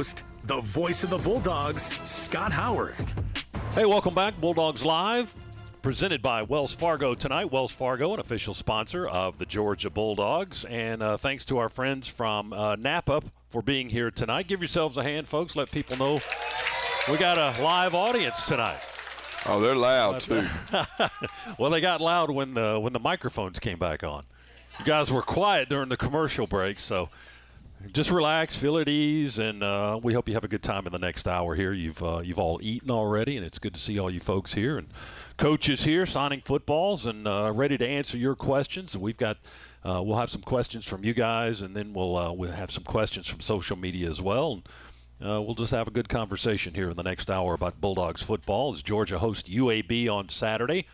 host, the voice of the Bulldogs, Scott Howard. Hey, welcome back. Bulldogs Live, presented by Wells Fargo tonight. Wells Fargo, an official sponsor of the Georgia Bulldogs. And thanks to our friends from Napa for being here tonight. Give yourselves a hand, folks. Let people know we got a live audience tonight. Oh, they're loud, too. Well, they got loud when the microphones came back on. You guys were quiet during the commercial break, so just relax, feel at ease, and we hope you have a good time in the next hour here. You've all eaten already, and it's good to see all you folks here. And coaches here signing footballs and ready to answer your questions. We've got we'll have some questions from you guys, and then we'll have some questions from social media as well. And we'll just have a good conversation here in the next hour about Bulldogs football as Georgia hosts UAB on Saturday.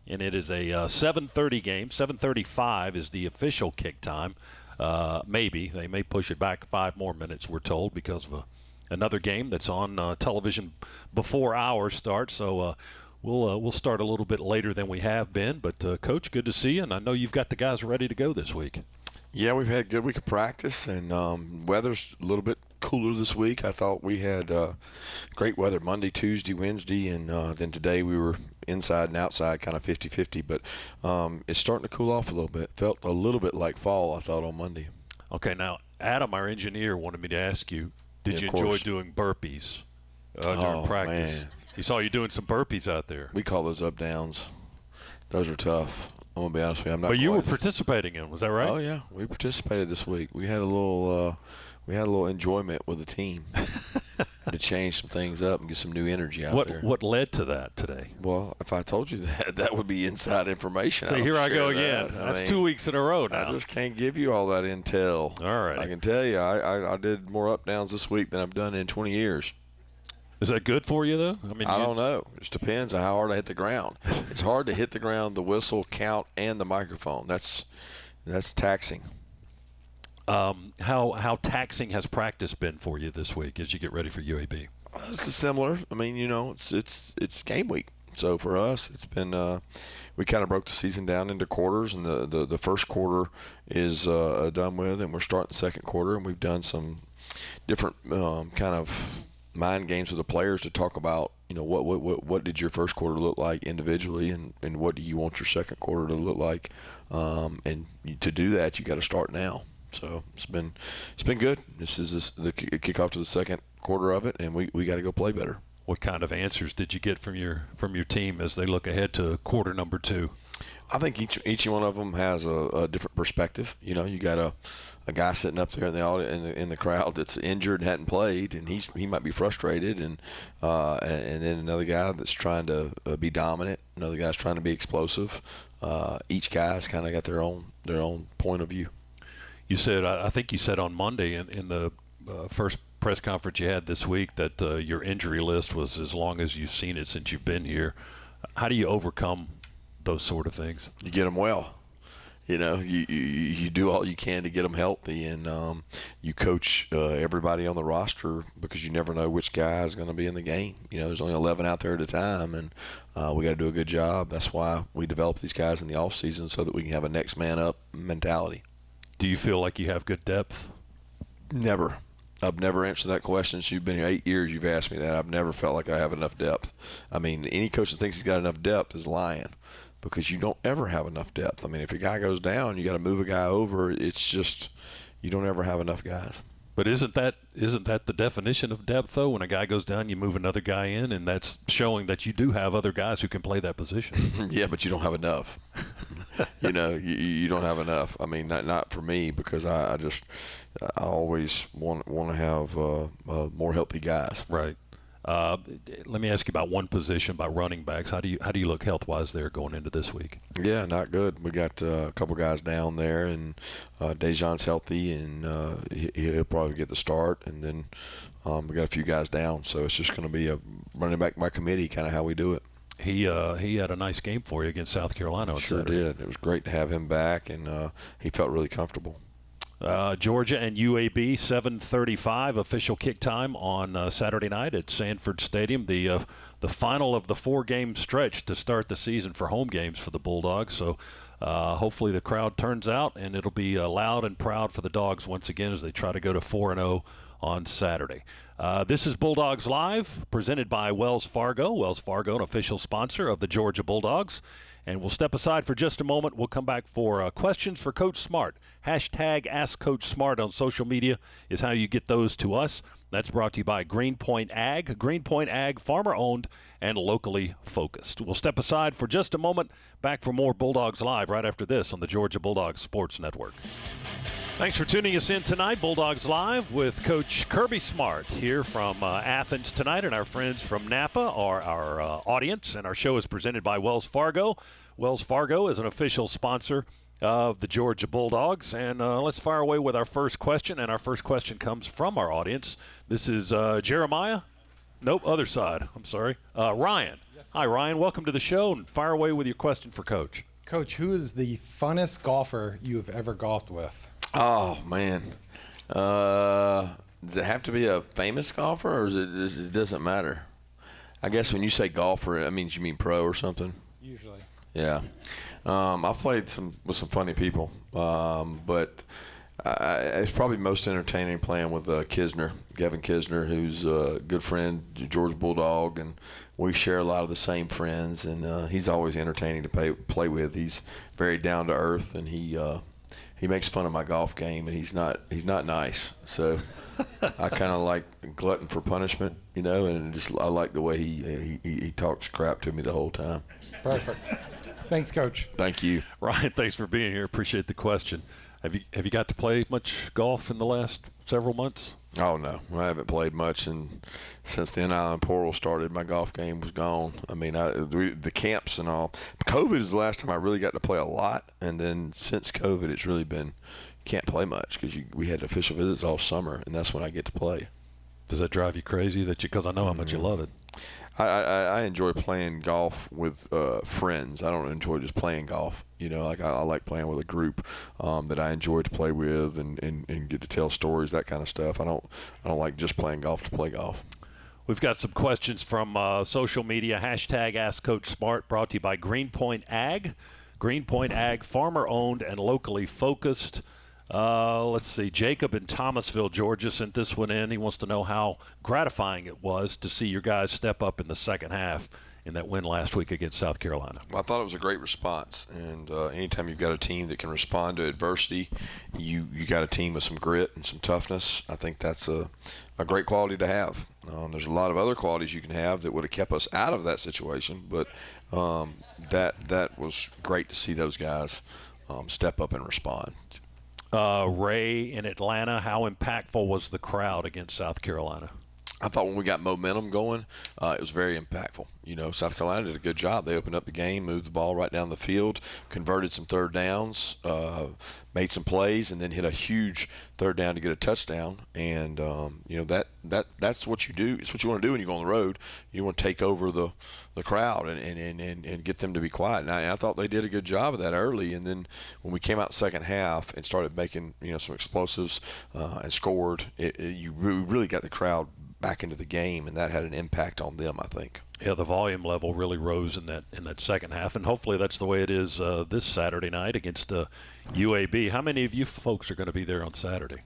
And it is a 7:30 game. 7:35 is the official kick time. Maybe. They may push it back 5 more minutes, we're told, because of another game that's on television before ours starts. So we'll start a little bit later than we have been. But, Coach, good to see you. And I know you've got the guys ready to go this week. Yeah, we've had a good week of practice, and weather's a little bit cooler this week. I thought we had great weather Monday, Tuesday, Wednesday, and then today we were inside and outside, kind of 50-50. But it's starting to cool off a little bit. Felt a little bit like fall, I thought, on Monday. Okay, now, Adam, our engineer, wanted me to ask you, did you enjoy doing burpees during practice? Man. He saw you doing some burpees out there. We call those up-downs. Those are tough. I'm going to be honest with you. I'm not. But you were participating in, was that right? Oh, yeah. We participated this week. We had a little enjoyment with the team to change some things up and get some new energy out there. What led to that today? Well, if I told you that would be inside information. So here I go again. That's 2 weeks in a row now. I just can't give you all that intel. All right. I can tell you, I did more up-downs this week than I've done in 20 years. Is that good for you, though? I mean, I don't know. It just depends on how hard I hit the ground. It's hard to hit the ground, the whistle, count, and the microphone. That's taxing. How taxing has practice been for you this week as you get ready for UAB? It's similar. I mean, it's game week. So for us, it's been we kind of broke the season down into quarters, and the first quarter is done with, and we're starting the second quarter, and we've done some different kind of mind games with the players to talk about, what did your first quarter look like individually, and what do you want your second quarter to look like, and to do that, you got to start now. So it's been good. This is the kickoff to the second quarter of it, and we got to go play better. What kind of answers did you get from your team as they look ahead to quarter number 2? I think each one of them has a different perspective. You got a guy sitting up there in the crowd that's injured and hadn't played, and he might be frustrated, and then another guy that's trying to be dominant. Another guy's trying to be explosive. Each guy's kind of got their own point of view. You said, I think you said on Monday in the first press conference you had this week that your injury list was as long as you've seen it since you've been here. How do you overcome those sort of things? You get them well. You do all you can to get them healthy, and you coach everybody on the roster because you never know which guy is going to be in the game. There's only 11 out there at a time, and we got to do a good job. That's why we develop these guys in the off season so that we can have a next man up mentality. Do you feel like you have good depth? Never. I've never answered that question since you've been here 8 years. You've asked me that. I've never felt like I have enough depth. I mean, any coach that thinks he's got enough depth is lying, because you don't ever have enough depth. I mean, if a guy goes down, you got to move a guy over. It's just you don't ever have enough guys. But isn't that the definition of depth, though? When a guy goes down, you move another guy in, and that's showing that you do have other guys who can play that position. Yeah, but you don't have enough. You don't have enough. I mean, not for me, because I always want to have more healthy guys. Right. Let me ask you about one position, about running backs. How do you look health-wise there going into this week? Yeah, not good. We got a couple guys down there, and Dejon's healthy, and he'll probably get the start. And then we got a few guys down, so it's just going to be a running back by committee, kind of how we do it. He had a nice game for you against South Carolina on Saturday. Sure did. It was great to have him back, and he felt really comfortable. Georgia and UAB, 7:35 official kick time on Saturday night at Sanford Stadium. The final of the 4-game stretch to start the season for home games for the Bulldogs. So hopefully the crowd turns out, and it'll be loud and proud for the Dogs once again as they try to go to 4-0 on Saturday. This is Bulldogs Live, presented by Wells Fargo. Wells Fargo, an official sponsor of the Georgia Bulldogs. And we'll step aside for just a moment. We'll come back for questions for Coach Smart. Hashtag #AskCoachSmart on social media is how you get those to us. That's brought to you by Greenpoint Ag. Greenpoint Ag, farmer-owned and locally focused. We'll step aside for just a moment. Back for more Bulldogs Live right after this on the Georgia Bulldogs Sports Network. Thanks for tuning us in tonight. Bulldogs Live with Coach Kirby Smart here from Athens tonight, and our friends from Napa are our audience, and our show is presented by Wells Fargo. Wells Fargo is an official sponsor of the Georgia Bulldogs, and let's fire away with our first question, and our first question comes from our audience. This is Jeremiah. Nope, other side. I'm sorry. Ryan. Yes, hi, Ryan. Welcome to the show, and fire away with your question for Coach. Coach, who is the funnest golfer you have ever golfed with? Oh, man. Does it have to be a famous golfer, or it doesn't matter? I guess when you say golfer, that means you mean pro or something? Usually. Yeah. I've played with some funny people, but it's probably most entertaining playing with Gavin Kisner, who's a good friend, George Bulldog, and we share a lot of the same friends, and he's always entertaining to play with. He's very down to earth, and he makes fun of my golf game, and he's not nice. So I kind of like glutton for punishment, and I like the way he talks crap to me the whole time. Perfect. Thanks, Coach. Thank you, Ryan. Thanks for being here. Appreciate the question. Have you got to play much golf in the last several months? Oh, no. I haven't played much, and since the in-island portal started, my golf game was gone. I mean, the camps and all. COVID is the last time I really got to play a lot, and then since COVID, it's really been can't play much because we had official visits all summer, and that's when I get to play. Does that drive you crazy? Because I know how much you love it. I enjoy playing golf with friends. I don't enjoy just playing golf. I like playing with a group that I enjoy to play with and get to tell stories, that kind of stuff. I don't like just playing golf to play golf. We've got some questions from social media. Hashtag #AskCoachSmart, brought to you by Greenpoint Ag. Greenpoint Ag, farmer-owned and locally focused. Let's see. Jacob in Thomasville, Georgia, sent this one in. He wants to know how gratifying it was to see your guys step up in the second half in that win last week against South Carolina. Well, I thought it was a great response. And anytime you've got a team that can respond to adversity, you got a team with some grit and some toughness. I think that's a great quality to have. There's a lot of other qualities you can have that would have kept us out of that situation. But that was great to see those guys step up and respond. Ray in Atlanta, how impactful was the crowd against South Carolina? I thought when we got momentum going, it was very impactful. South Carolina did a good job. They opened up the game, moved the ball right down the field, converted some third downs, made some plays, and then hit a huge third down to get a touchdown. And that's what you do. It's what you want to do when you go on the road. You want to take over the crowd and get them to be quiet. And I thought they did a good job of that early. And then when we came out the second half and started making some explosives and scored, you really got the crowd back into the game, and that had an impact on them, I think. Yeah, the volume level really rose in that second half, and hopefully that's the way it is this Saturday night against UAB. How many of you folks are going to be there on Saturday?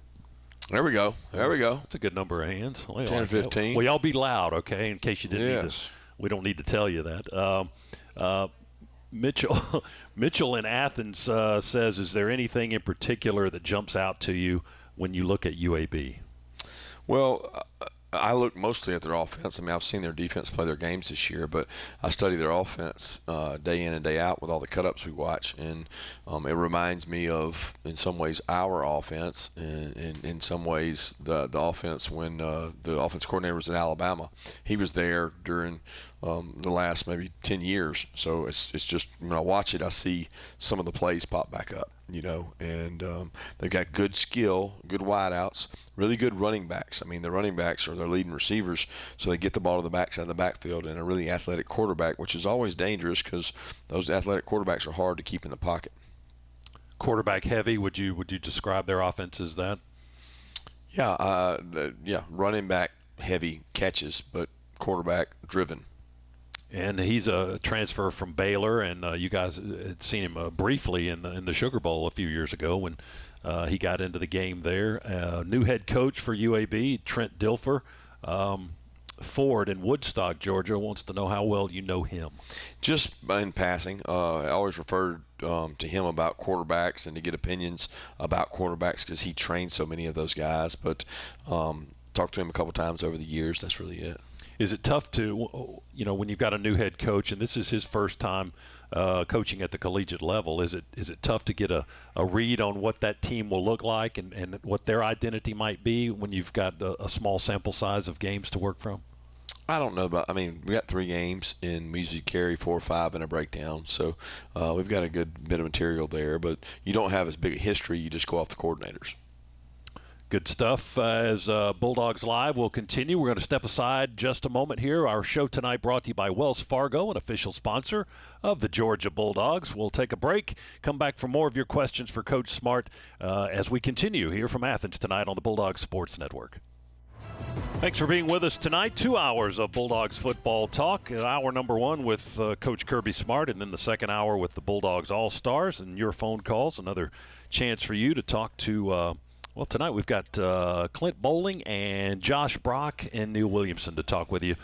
There we go. That's a good number of hands. 10 or 15. Well, y'all be loud, okay, in case you didn't need to. We don't need to tell you that. Mitchell in Athens says, is there anything in particular that jumps out to you when you look at UAB? Well, I look mostly at their offense. I mean, I've seen their defense play their games this year, but I study their offense day in and day out with all the cut-ups we watch, and it reminds me of, in some ways, our offense, and in some ways the offense when the offense coordinator was in Alabama. He was there during the last maybe 10 years. So it's just, when I watch it, I see some of the plays pop back up, and they've got good skill, good wideouts, really good running backs. I mean, the running backs are their leading receivers, so they get the ball to the backside of the backfield, and a really athletic quarterback, which is always dangerous because those athletic quarterbacks are hard to keep in the pocket. Quarterback heavy, would you describe their offense as that? Yeah, running back heavy catches, but quarterback driven. And he's a transfer from Baylor, and you guys had seen him briefly in the Sugar Bowl a few years ago when he got into the game there. New head coach for UAB, Trent Dilfer. Ford in Woodstock, Georgia, wants to know how well you know him. Just in passing, I always referred to him about quarterbacks and to get opinions about quarterbacks because he trained so many of those guys. But talked to him a couple times over the years. That's really it. Is it tough to, when you've got a new head coach and this is his first time coaching at the collegiate level, is it tough to get a read on what that team will look like and what their identity might be when you've got a small sample size of games to work from? I don't know we got 3 games and we usually carry 4 or 5 in a breakdown. So we've got a good bit of material there, but you don't have as big a history. You just go off the coordinators. Good stuff. As Bulldogs Live will continue, we're going to step aside just a moment here. Our show tonight brought to you by Wells Fargo, an official sponsor of the Georgia Bulldogs. We'll take a break, come back for more of your questions for Coach Smart as we continue here from Athens tonight on the Bulldogs Sports Network. Thanks for being with us tonight. 2 hours of Bulldogs football talk. Hour number 1 with Coach Kirby Smart, and then the second hour with the Bulldogs All-Stars and your phone calls. Another chance for you to talk to well, tonight we've got Clint Bowling and Josh Brock and Neil Williamson to talk with you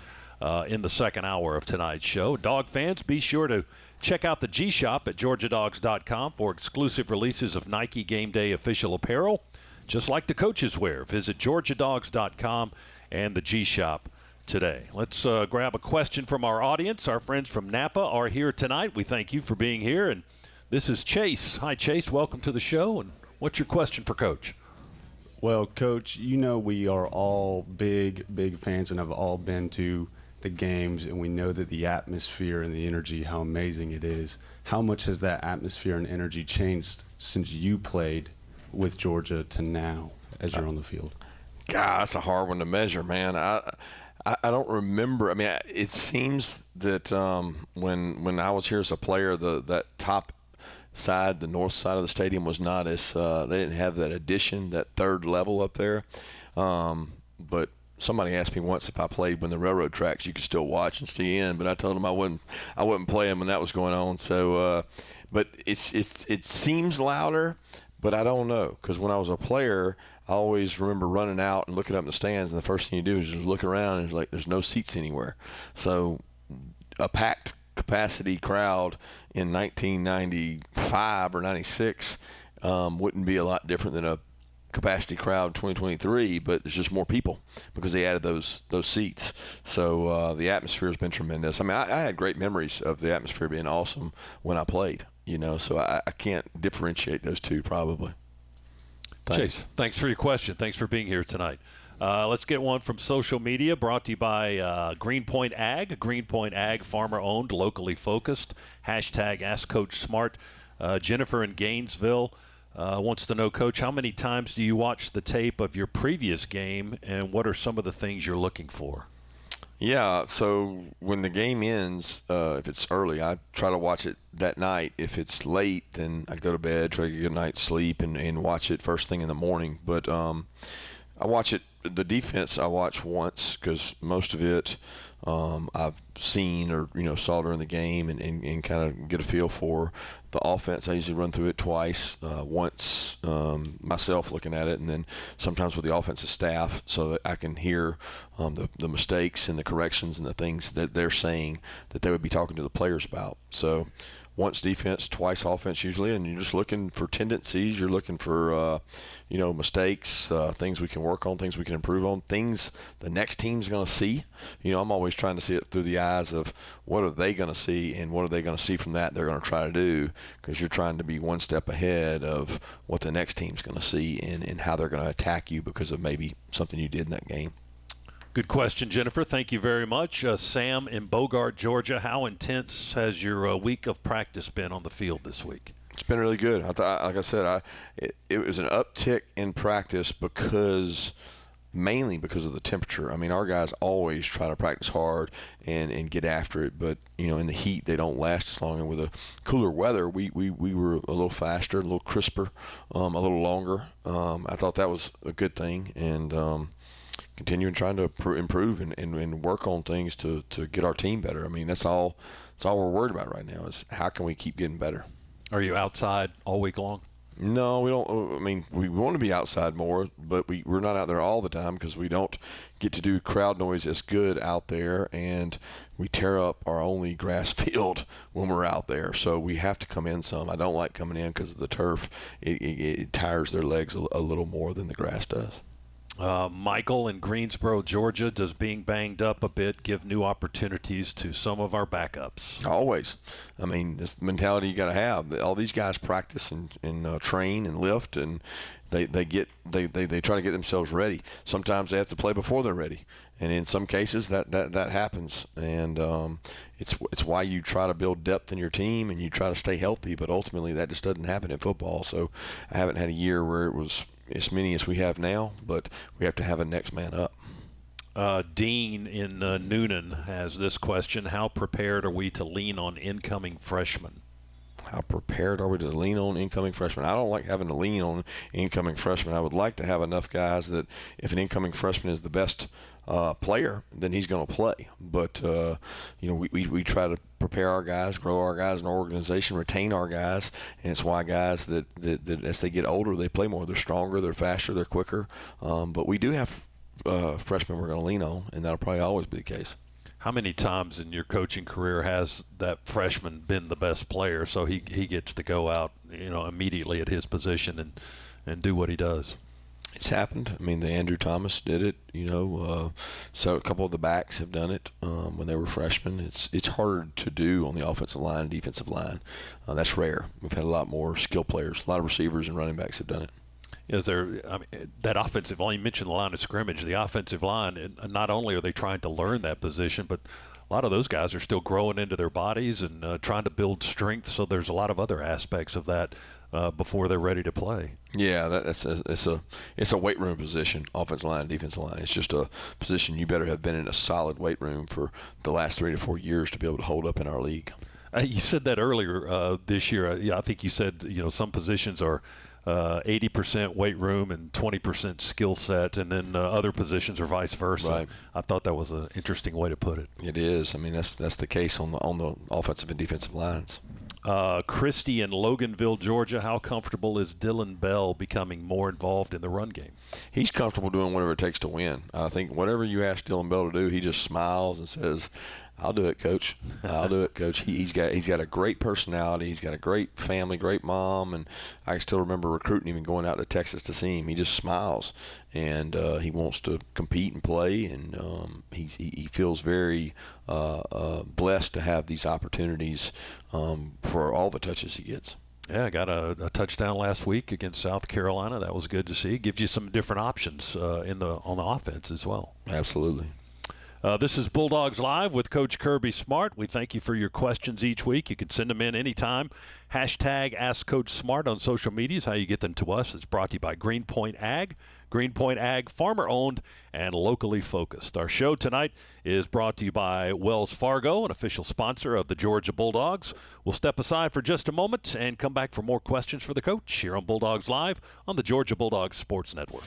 in the second hour of tonight's show. Dog fans, be sure to check out the G-Shop at georgiadogs.com for exclusive releases of Nike Game Day official apparel, just like the coaches wear. Visit georgiadogs.com and the G-Shop today. Let's grab a question from our audience. Our friends from Napa are here tonight. We thank you for being here. And this is Chase. Hi, Chase. Welcome to the show. And what's your question for Coach? Well, Coach, we are all big fans and have all been to the games, and we know that the atmosphere and the energy, how amazing it is. How much has that atmosphere and energy changed since you played with Georgia to now as you're on the field? God, that's a hard one to measure, man. I don't remember. I mean, it seems that when I was here as a player, that top side, the north side of the stadium was not as they didn't have that addition, that third level up there. But somebody asked me once if I played when the railroad tracks you could still watch and see in, but I told them I wouldn't play them when that was going on. So, but it seems louder, but I don't know, because when I was a player, I always remember running out and looking up in the stands, and the first thing you do is just look around and it's like there's no seats anywhere. So a packed capacity crowd in 1995 or 96 wouldn't be a lot different than a capacity crowd in 2023, but there's just more people because they added those seats. So the atmosphere has been tremendous. I mean, I had great memories of the atmosphere being awesome when I played, so I can't differentiate those two probably. Thanks. Chase, thanks for your question. Thanks for being here tonight. Let's get one from social media, brought to you by Greenpoint Ag. Greenpoint Ag, farmer-owned, locally focused. Hashtag AskCoachSmart. Jennifer in Gainesville wants to know, Coach, how many times do you watch the tape of your previous game, and what are some of the things you're looking for? Yeah, so when the game ends, if it's early, I try to watch it that night. If it's late, then I go to bed, try to get a good night's sleep, and watch it first thing in the morning. But I watch it. The defense I watch once because most of it I've seen or saw during the game and kind of get a feel for. The offense I usually run through it twice, once myself looking at it, and then sometimes with the offensive staff so that I can hear the mistakes and the corrections and the things that they're saying that they would be talking to the players about. So once defense, twice offense usually, and you're just looking for tendencies. You're looking for, mistakes, things we can work on, things we can improve on, things the next team's going to see. I'm always trying to see it through the eyes of what are they going to see and what are they going to see from that they're going to try to do, because you're trying to be one step ahead of what the next team's going to see and how they're going to attack you because of maybe something you did in that game. Good question, Jennifer. Thank you very much. Sam in Bogart, Georgia, how intense has your week of practice been on the field this week? It's been really good. Like I said, it was an uptick in practice mainly because of the temperature. I mean, our guys always try to practice hard and get after it, but in the heat they don't last as long. And with the cooler weather, we were a little faster, a little crisper, a little longer. I thought that was a good thing, and continuing trying to improve and work on things to get our team better. I mean, that's all we're worried about right now is how can we keep getting better. Are you outside all week long? No, we don't. I mean, we want to be outside more, but we're not out there all the time because we don't get to do crowd noise as good out there, and we tear up our only grass field when we're out there. So we have to come in some. I don't like coming in because of the turf. It tires their legs a little more than the grass does. Michael in Greensboro, Georgia, does being banged up a bit give new opportunities to some of our backups? Always. I mean, this mentality you got to have. All these guys practice and train and lift, and they try to get themselves ready. Sometimes they have to play before they're ready, and in some cases that happens. And it's why you try to build depth in your team and you try to stay healthy. But ultimately, that just doesn't happen in football. So I haven't had a year where it was as many as we have now, but we have to have a next man up. Dean in Noonan has this question: how prepared are we to lean on incoming freshmen? How prepared are we to lean on incoming freshmen? I don't like having to lean on incoming freshmen. I would like to have enough guys that if an incoming freshman is the best player, then he's going to play. But, we try to prepare our guys, grow our guys in our organization, retain our guys, and it's why guys that as they get older, they play more. They're stronger, they're faster, they're quicker. But we do have freshmen we're going to lean on, and that'll probably always be the case. How many times in your coaching career has that freshman been the best player, so he gets to go out, immediately at his position and do what he does? It's happened. I mean, the Andrew Thomas did it. So a couple of the backs have done it when they were freshmen. It's hard to do on the offensive line and defensive line. That's rare. We've had a lot more skill players. A lot of receivers and running backs have done it. Is there? I mean, that offensive line, you mentioned the line of scrimmage, the offensive line, and not only are they trying to learn that position, but a lot of those guys are still growing into their bodies and trying to build strength. So there's a lot of other aspects of that before they're ready to play. Yeah, it's a weight room position, offensive line, defensive line. It's just a position you better have been in a solid weight room for the last 3 to 4 years to be able to hold up in our league. You said that earlier this year. I think you said some positions are 80% weight room and 20% skill set, and then other positions are vice versa. Right. I thought that was an interesting way to put it. It is. I mean, that's the case on the offensive and defensive lines. Christy in Loganville, Georgia, how comfortable is Dylan Bell becoming more involved in the run game? He's comfortable doing whatever it takes to win. I think whatever you ask Dylan Bell to do, he just smiles and says, "I'll do it, Coach. I'll do it, Coach." He's got a great personality. He's got a great family, great mom, and I can still remember recruiting him and going out to Texas to see him. He just smiles, and he wants to compete and play, and he feels very blessed to have these opportunities for all the touches he gets. Yeah, I got a touchdown last week against South Carolina. That was good to see. Gives you some different options on the offense as well. Absolutely. This is Bulldogs Live with Coach Kirby Smart. We thank you for your questions each week. You can send them in anytime. Hashtag #AskCoachSmart on social media is how you get them to us. It's brought to you by Greenpoint Ag. Greenpoint Ag, farmer-owned and locally focused. Our show tonight is brought to you by Wells Fargo, an official sponsor of the Georgia Bulldogs. We'll step aside for just a moment and come back for more questions for the coach here on Bulldogs Live on the Georgia Bulldogs Sports Network.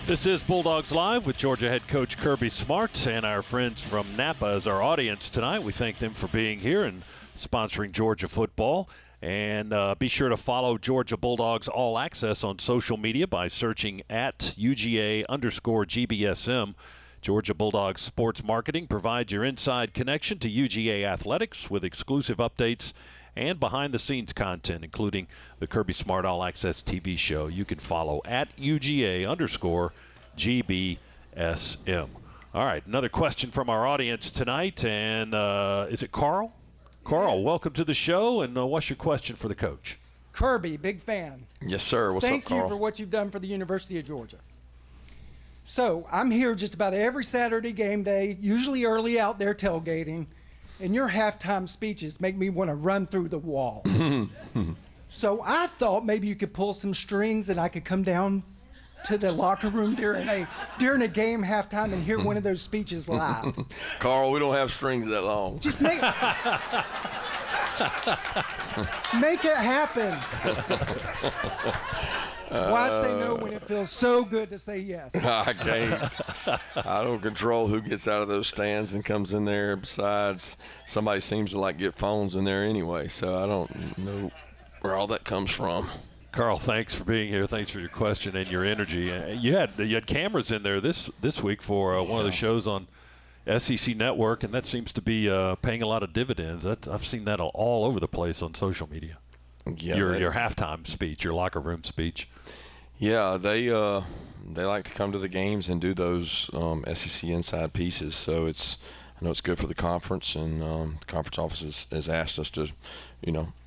This is Bulldogs Live with Georgia head coach Kirby Smart and our friends from Napa as our audience tonight. We thank them for being here and sponsoring Georgia football. And be sure to follow Georgia Bulldogs All Access on social media by searching at UGA_GBSM. Georgia Bulldogs Sports Marketing provides your inside connection to UGA athletics with exclusive updates and behind-the-scenes content, including the Kirby Smart All Access TV show. You can follow at UGA_GBSM. All right, another question from our audience tonight, and is it Carl? Carl, welcome to the show, and what's your question for the coach? Kirby, big fan. Yes, sir. What's up, Carl? Thank you for what you've done for the University of Georgia. So I'm here just about every Saturday game day, usually early out there tailgating, and your halftime speeches make me want to run through the wall. So I thought maybe you could pull some strings and I could come down to the locker room during a game halftime and hear one of those speeches live. Carl, we don't have strings that long. Just make it happen. Why say no when it feels so good to say yes? I can't. I don't control who gets out of those stands and comes in there. Besides, somebody seems to like get phones in there anyway, so I don't know where all that comes from. Carl, thanks for being here. Thanks for your question and your energy. You had cameras in there this week for one of the shows on SEC Network, and that seems to be paying a lot of dividends. I've seen that all over the place on social media. Yeah, your halftime speech, your locker room speech. Yeah, they like to come to the games and do those SEC inside pieces. So I know it's good for the conference, and the conference office has asked us to,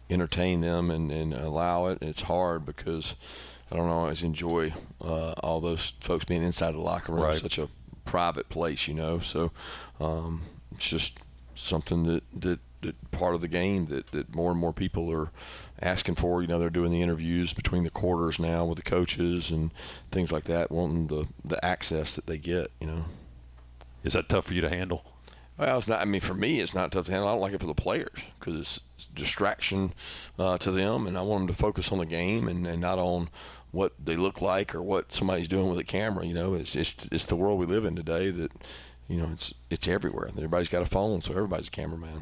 entertain them and allow it. It's hard because I don't always enjoy all those folks being inside the locker room. Right. Such a private place, So it's just something that part of the game that more and more people are asking for. They're doing the interviews between the quarters now with the coaches and things like that, wanting the access that they get. Is that tough for you to handle? Well, it's not. I mean, for me, it's not tough to handle. I don't like it for the players because it's distraction to them, and I want them to focus on the game and not on what they look like or what somebody's doing with a camera. It's the world we live in today that, it's everywhere. Everybody's got a phone, so everybody's a cameraman.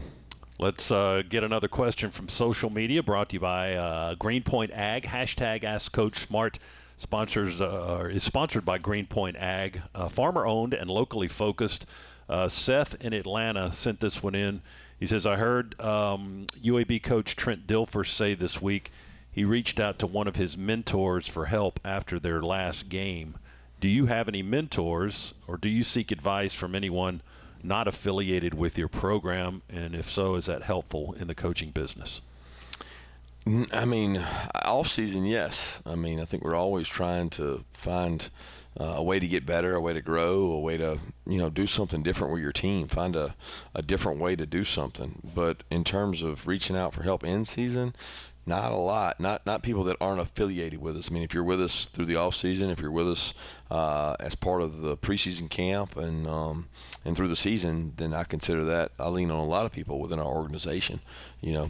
Let's get another question from social media, brought to you by Greenpoint Ag. Hashtag Ask Coach Smart is sponsored by Greenpoint Ag, farmer-owned and locally focused. Seth in Atlanta sent this one in. He says, I heard UAB coach Trent Dilfer say this week he reached out to one of his mentors for help after their last game. Do you have any mentors, or do you seek advice from anyone not affiliated with your program? And if so, is that helpful in the coaching business? I mean, off season, yes. I mean, I think we're always trying to find a way to get better, a way to grow, a way to, do something different with your team, find a different way to do something. But in terms of reaching out for help in season, not a lot. Not people that aren't affiliated with us. I mean, if you're with us through the off season, if you're with us as part of the preseason camp and through the season, then I consider that. I lean on a lot of people within our organization,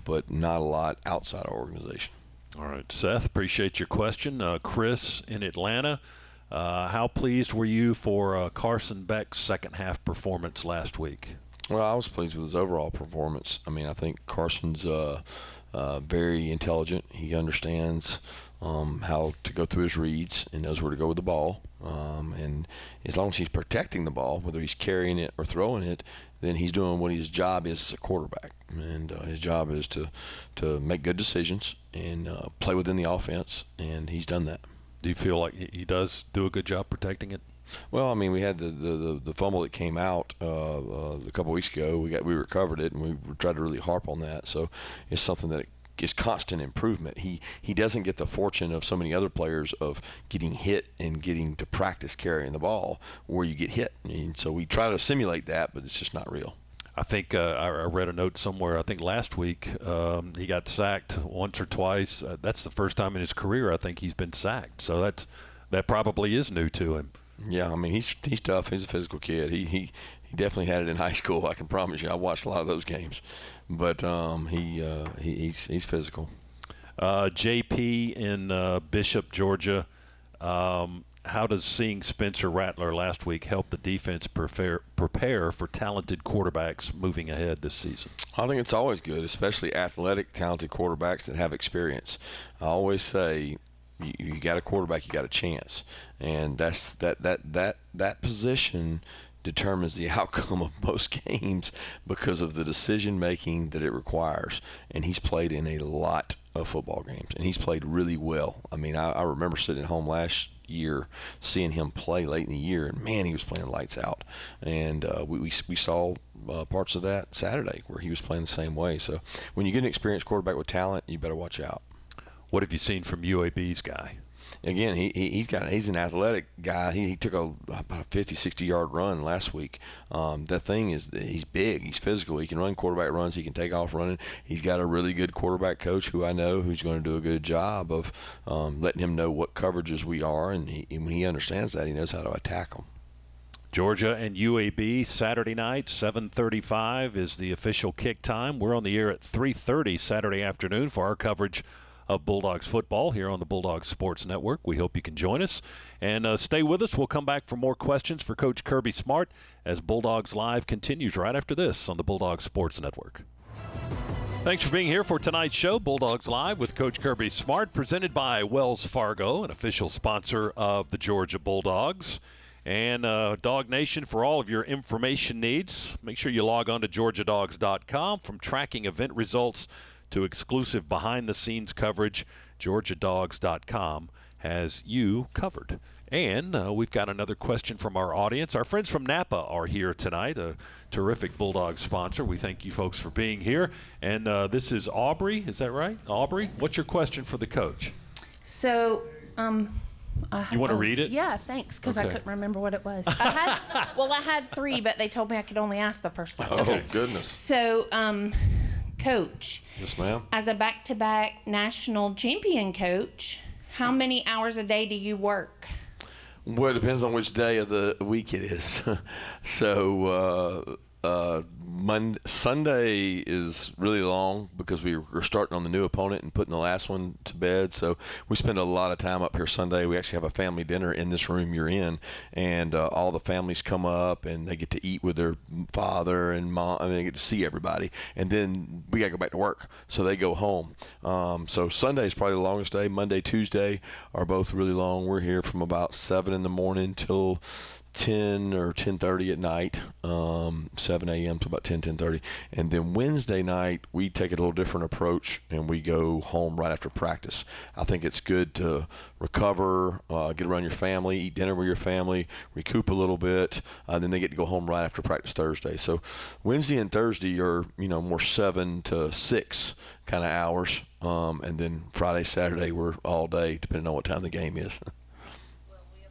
but not a lot outside our organization. All right, Seth, appreciate your question. Chris in Atlanta, how pleased were you for Carson Beck's second half performance last week? Well, I was pleased with his overall performance. I mean, I think Carson's very intelligent. He understands how to go through his reads and knows where to go with the ball. And as long as he's protecting the ball, whether he's carrying it or throwing it, then he's doing what his job is as a quarterback. And his job is to make good decisions and play within the offense, and he's done that. Do you feel like he does do a good job protecting it? Well, I mean, we had the fumble that came out a couple weeks ago. We recovered it, and we tried to really harp on that. So it's something that is constant improvement. He doesn't get the fortune of so many other players of getting hit and getting to practice carrying the ball where you get hit. And so we try to simulate that, but it's just not real. I think I read a note somewhere. I think last week he got sacked once or twice. That's the first time in his career I think he's been sacked. So that probably is new to him. Yeah, I mean he's tough. He's a physical kid. He definitely had it in high school. I can promise you. I watched a lot of those games, but he's physical. JP in Bishop, Georgia. How does seeing Spencer Rattler last week help the defense prepare for talented quarterbacks moving ahead this season? I think it's always good, especially athletic, talented quarterbacks that have experience. I always say, you got a quarterback, you got a chance, and that position determines the outcome of most games because of the decision making that it requires. And he's played in a lot of football games, and he's played really well. I mean, I remember sitting at home last year seeing him play late in the year, and man, he was playing lights out. And we saw parts of that Saturday where he was playing the same way. So when you get an experienced quarterback with talent, you better watch out. What have you seen from UAB's guy? Again, he's an athletic guy. He took about a 50, 60-yard run last week. The thing is, he's big. He's physical. He can run quarterback runs. He can take off running. He's got a really good quarterback coach who I know who's going to do a good job of letting him know what coverages we are, and when he understands that, he knows how to attack them. Georgia and UAB Saturday night, 7:35 is the official kick time. We're on the air at 3:30 Saturday afternoon for our coverage of Bulldogs football here on the Bulldogs Sports Network. We hope you can join us. And stay with us. We'll come back for more questions for Coach Kirby Smart as Bulldogs Live continues right after this on the Bulldogs Sports Network. Thanks for being here for tonight's show, Bulldogs Live with Coach Kirby Smart, presented by Wells Fargo, an official sponsor of the Georgia Bulldogs. And Dog Nation, for all of your information needs, make sure you log on to GeorgiaDogs.com. From tracking event results to exclusive behind-the-scenes coverage, GeorgiaDogs.com has you covered. And we've got another question from our audience. Our friends from Napa are here tonight, a terrific Bulldog sponsor. We thank you folks for being here. And this is Aubrey. Is that right? Aubrey, what's your question for the coach? So, you want to read it? Yeah, thanks, because I Okay. couldn't remember what it was. I had 3, but they told me I could only ask the first one. Oh, goodness. So, Coach, Yes, ma'am. as a back-to-back national champion coach, how many hours a day do you work? Well, it depends on which day of the week it is. So Sunday is really long because we're starting on the new opponent and putting the last one to bed. So we spend a lot of time up here Sunday. We actually have a family dinner in this room you're in, and all the families come up and they get to eat with their father and mom. I mean, they get to see everybody, and then we got to go back to work. So they go home. So Sunday is probably the longest day. Monday, Tuesday are both really long. We're here from about 7 in the morning till 10 or 10:30 at night, 7 a.m. to about 10:30. And then Wednesday night, we take a little different approach, and we go home right after practice. I think it's good to recover, get around your family, eat dinner with your family, recoup a little bit, then they get to go home right after practice Thursday. So Wednesday and Thursday are, more 7 to 6 kind of hours, and then Friday, Saturday, we're all day, depending on what time the game is.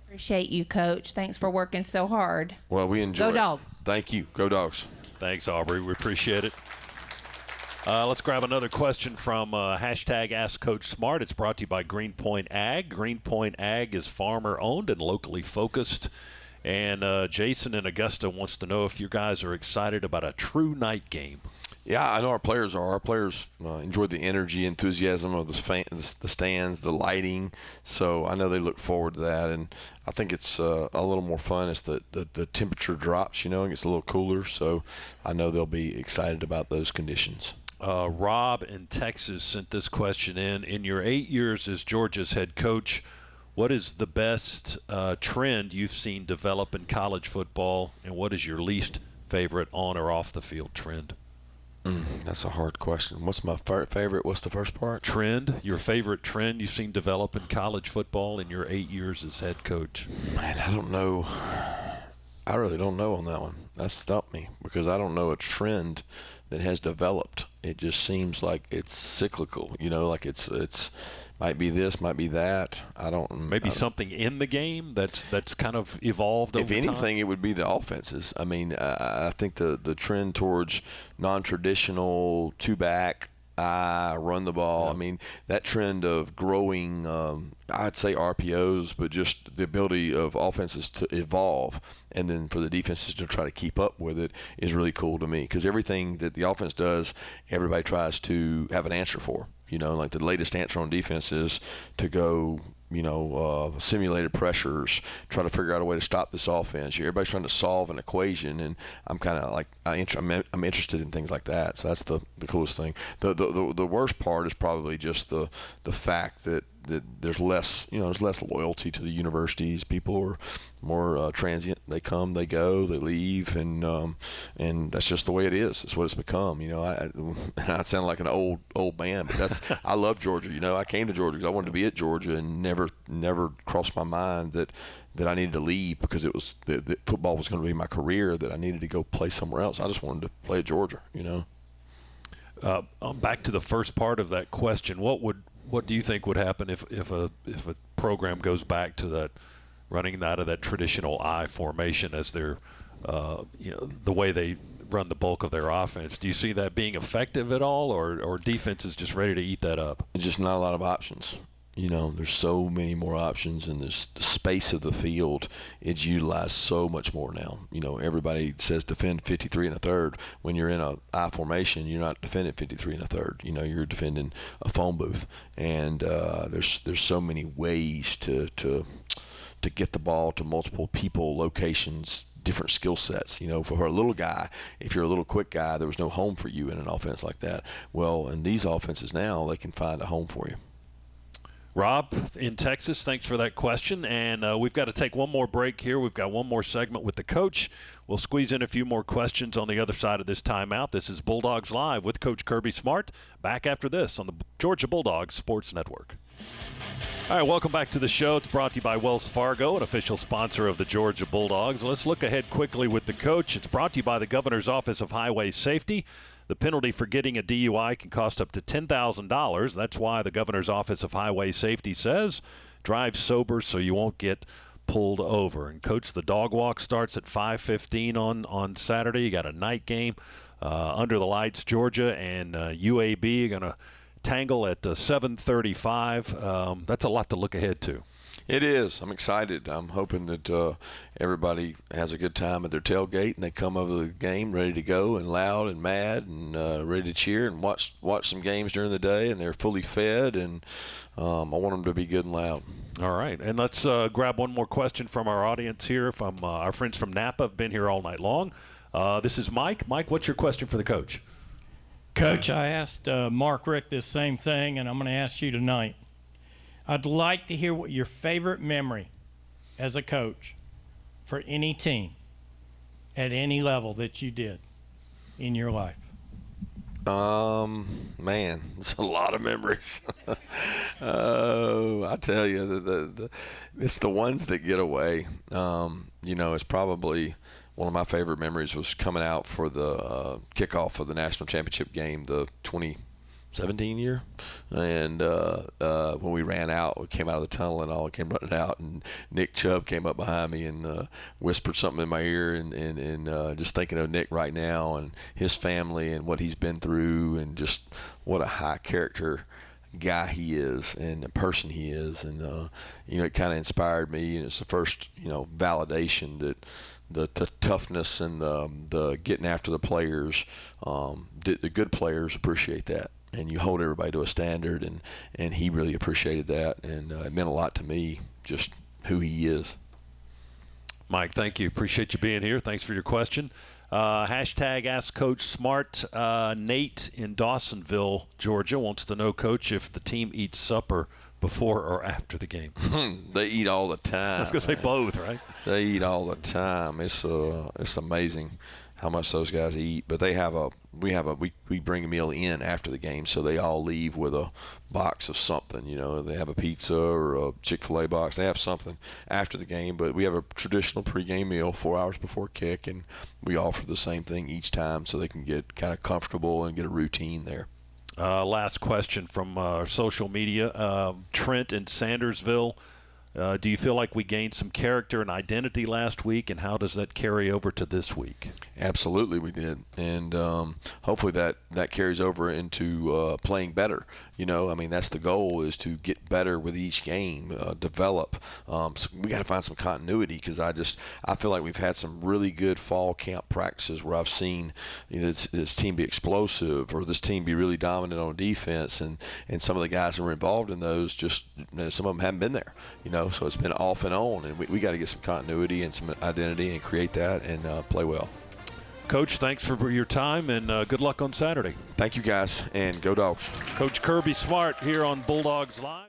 Appreciate you, Coach. Thanks for working so hard. Well, we enjoy Go Dog. Thank you. Go Dogs. Thanks, Aubrey. We appreciate it. Let's grab another question from hashtag Ask Coach Smart. It's brought to you by Greenpoint Ag. Greenpoint Ag is farmer-owned and locally focused. And Jason in Augusta wants to know if you guys are excited about a true night game. Yeah, I know our players are. Our players enjoy the energy, enthusiasm of the stands, the lighting. So I know they look forward to that, and I think it's a little more fun as the temperature drops, and gets a little cooler. So I know they'll be excited about those conditions. Rob in Texas sent this question in. In your 8 years as Georgia's head coach, what is the best trend you've seen develop in college football, and what is your least favorite on or off the field trend? That's a hard question. What's my favorite? What's the first part? Trend, your favorite trend you've seen develop in college football in your 8 years as head coach? Man, I don't know. I really don't know on that one. That stumped me because I don't know a trend that has developed. It just seems like it's cyclical, like it's might be this, might be that. Maybe something in the game that's kind of evolved over time. If anything, time? it would be the offenses. I mean, I think the trend towards non-traditional two-back, run the ball. I mean, that trend of growing, I'd say RPOs, but just the ability of offenses to evolve and then for the defenses to try to keep up with it is really cool to me because everything that the offense does, everybody tries to have an answer for. Like the latest answer on defense is to go, simulated pressures, try to figure out a way to stop this offense. Everybody's trying to solve an equation, and I'm kind of like I'm interested in things like that. So that's the coolest thing. The worst part is probably just the fact that there's less loyalty to the universities. People are more transient. They come, they go, they leave, and that's just the way it is. It's what it's become. I sound like an old man, but I love Georgia. I came to Georgia because I wanted to be at Georgia, and never crossed my mind that I needed to leave because it was that football was going to be my career. That I needed to go play somewhere else. I just wanted to play at Georgia. Back to the first part of that question. What do you think would happen if a program goes back to that running out of that traditional I formation as their the way they run the bulk of their offense? Do you see that being effective at all, or defense is just ready to eat that up? It's just not a lot of options. You know, there's so many more options, and the space of the field is utilized so much more now. You know, everybody says defend 53 and a third. When you're in a I formation, you're not defending 53 and a third. You know, you're defending a phone booth, and there's so many ways to get the ball to multiple people, locations, different skill sets. You know, for a little guy, if you're a little quick guy, there was no home for you in an offense like that. Well, in these offenses now, they can find a home for you. Rob in Texas, thanks for that question. And we've got to take one more break here. We've got one more segment with the coach. We'll squeeze in a few more questions on the other side of this timeout. This is Bulldogs Live with Coach Kirby Smart. Back after this on the Georgia Bulldogs Sports Network. All right, welcome back to the show. It's brought to you by Wells Fargo, an official sponsor of the Georgia Bulldogs. Let's look ahead quickly with the coach. It's brought to you by the Governor's Office of Highway Safety. The penalty for getting a DUI can cost up to $10,000. That's why the Governor's Office of Highway Safety says drive sober so you won't get pulled over. And, Coach, the dog walk starts at 5:15 on Saturday. You got a night game under the lights, Georgia, and UAB are going to tangle at 7:35. That's a lot to look ahead to. It is. I'm excited. I'm hoping that everybody has a good time at their tailgate and they come over the game ready to go and loud and mad and ready to cheer and watch some games during the day, and they're fully fed, and I want them to be good and loud. All right, and let's grab one more question from our audience here. From our friends from Napa have been here all night long. This is Mike. Mike, what's your question for the coach? Coach, I asked Mark Rick this same thing, and I'm going to ask you tonight. I'd like to hear what your favorite memory as a coach for any team at any level that you did in your life. Man, it's a lot of memories. I tell you, it's the ones that get away. You know, it's probably one of my favorite memories was coming out for the kickoff of the national championship game, the 2017 year, and when we ran out, we came out of the tunnel and all came running out, and Nick Chubb came up behind me and whispered something in my ear, and just thinking of Nick right now and his family and what he's been through, and just what a high character guy he is and the person he is, and you know, it kind of inspired me, and it's the first, you know, validation that the toughness and the getting after the players, the good players appreciate that. And you hold everybody to a standard, and he really appreciated that, and it meant a lot to me, just who he is. Mike, thank you. Appreciate you being here. Thanks for your question. Hashtag Ask Coach Smart. Nate in Dawsonville, Georgia, wants to know, Coach, if the team eats supper before or after the game. They eat all the time. I was going to say both, right? They eat all the time. It's amazing how much those guys eat. But we bring a meal in after the game, so they all leave with a box of something. You know, they have a pizza or a Chick-fil-A box. They have something after the game, but we have a traditional pregame meal 4 hours before kick, and we offer the same thing each time so they can get kind of comfortable and get a routine there. Last question from social media. Trent in Sandersville. Do you feel like we gained some character and identity last week, and how does that carry over to this week? Absolutely, we did, and hopefully that carries over into playing better. You know, I mean, that's the goal, is to get better with each game, develop. So we got to find some continuity, because I feel like we've had some really good fall camp practices where I've seen, you know, this team be explosive, or this team be really dominant on defense, and some of the guys that were involved in those, just, you know, some of them haven't been there. You know, so it's been off and on, and we got to get some continuity and some identity and create that and play well. Coach, thanks for your time, and good luck on Saturday. Thank you, guys, and go Dogs. Coach Kirby Smart here on Bulldogs Live.